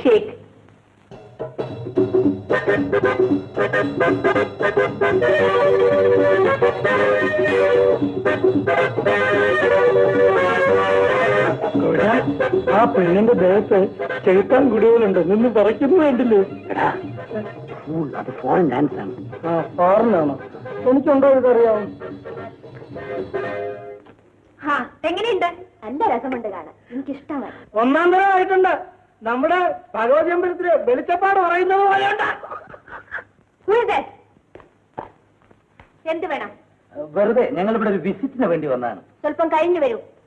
Shake. ആ പെണ്ണിന്റെ ദേഹത്ത് ചെലുത്താൻ കുടികളുണ്ട് നിന്ന് പറിക്കുന്നു വേണ്ടില്ലേ? അത് ഫോറിൻ ഡാൻസ് ആണ്. ആ ഫോറിനാണോ? എനിക്കുണ്ടോ ഇതറിയാം. എങ്ങനെയുണ്ട്? നല്ല രസമുണ്ട് കാണാൻ, എനിക്കിഷ്ടമായി. ഒന്നാം തരം ആയിട്ടുണ്ട്. നമ്മുടെ ഭഗവതി അമ്പലത്തില് വെളിച്ചപ്പാട് പറയുന്നത് പോലെയുണ്ട്. എന്ത് വേണം? വെറുതെ ഞങ്ങൾ ഇവിടെ ഒരു വിസിറ്റിന് വേണ്ടി വന്നതാണ്. സ്വല്പം കഴിഞ്ഞു വരൂ.